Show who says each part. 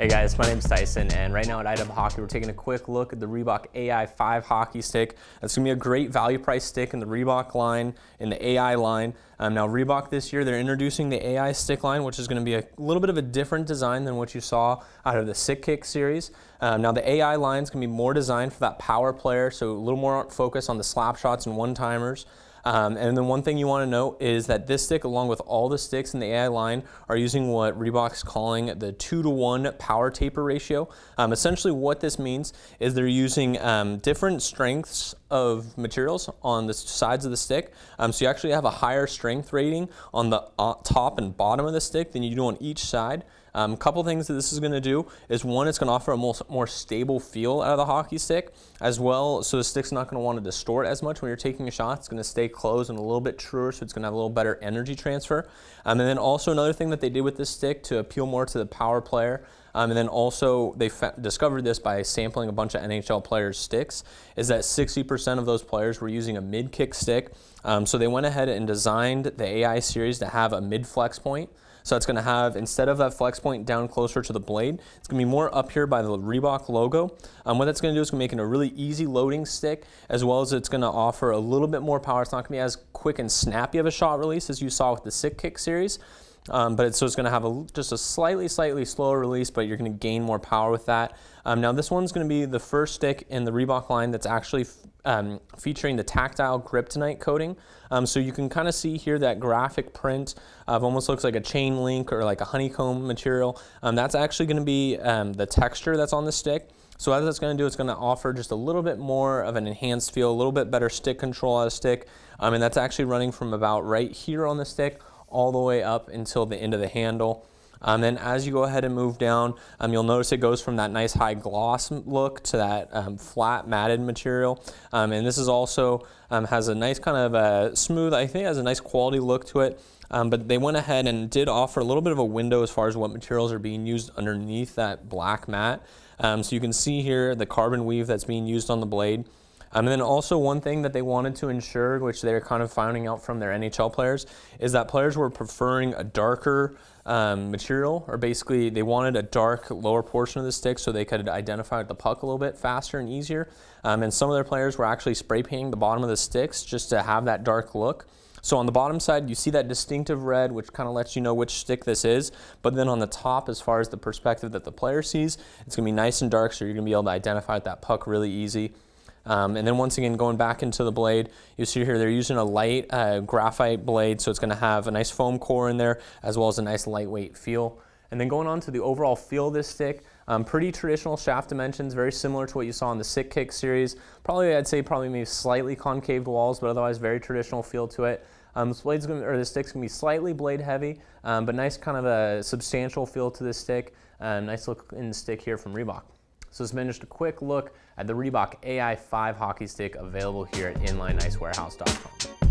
Speaker 1: Hey guys, my name's Tyson, and right now at I5 Hockey, we're taking a quick look at the Reebok Ai5 hockey stick. It's gonna be a great value price stick in the Reebok line, in the AI line. Now Reebok this year, they're introducing the AI stick line, which is gonna be a little bit of a different design than what you saw out of the Sick Kick series. Now the AI line is gonna be more designed for that power player, so a little more focus on the slap shots and one-timers. And then one thing you want to note is that this stick, along with all the sticks in the AI line, are using what Reebok's calling the 2-to-1 power taper ratio. Essentially what this means is they're using different strengths of materials on the sides of the stick. So you actually have a higher strength rating on the top and bottom of the stick than you do on each side. A couple things that this is going to do is, one, it's going to offer a more stable feel out of the hockey stick, as well, so the stick's not going to want to distort as much when you're taking a shot. It's going to stay closed and a little bit truer, so it's going to have a little better energy transfer. And then also another thing that they did with this stick to appeal more to the power player, and then also they discovered this by sampling a bunch of NHL players' sticks, is that 60% of those players were using a mid-kick stick. So they went ahead and designed the AI series to have a mid-flex point. So it's going to have, instead of that flex point down closer to the blade, it's going to be more up here by the Reebok logo. What that's going to do is going to make it a really easy loading stick, as well as it's going to offer a little bit more power. It's not going to be as quick and snappy of a shot release as you saw with the Sick Kick series. So it's going to have just a slightly slower release, but you're going to gain more power with that. Now this one's going to be the first stick in the Reebok line that's actually featuring the tactile Kryptonite coating. So you can kind of see here that graphic print of almost looks like a chain link or like a honeycomb material. That's actually going to be the texture that's on the stick. So what that's going to do, it's going to offer just a little bit more of an enhanced feel, a little bit better stick control out of stick. And that's actually running from about right here on the stick all the way up until the end of the handle. Then as you go ahead and move down, you'll notice it goes from that nice high gloss look to that flat matted material. And this is also has a nice kind of smooth, I think it has a nice quality look to it. But they went ahead and did offer a little bit of a window as far as what materials are being used underneath that black mat. So you can see here the carbon weave that's being used on the blade. And then also one thing that they wanted to ensure, which they're kind of finding out from their NHL players, is that players were preferring a darker material, or basically they wanted a dark lower portion of the stick so they could identify the puck a little bit faster and easier. And some of their players were actually spray painting the bottom of the sticks just to have that dark look. So on the bottom side, you see that distinctive red, which kind of lets you know which stick this is. But then on the top, as far as the perspective that the player sees, it's going to be nice and dark, so you're going to be able to identify that puck really easy. And then once again, going back into the blade, you see here they're using a light graphite blade, so it's going to have a nice foam core in there, as well as a nice lightweight feel. And then going on to the overall feel of this stick, pretty traditional shaft dimensions, very similar to what you saw in the Sick Kick series. Probably, I'd say probably maybe slightly concaved walls, but otherwise very traditional feel to it. The stick's gonna be slightly blade heavy, but nice kind of a substantial feel to this stick. Nice look in the stick here from Reebok. So this has been just a quick look at the Reebok Ai5 hockey stick, available here at InlineIceWarehouse.com.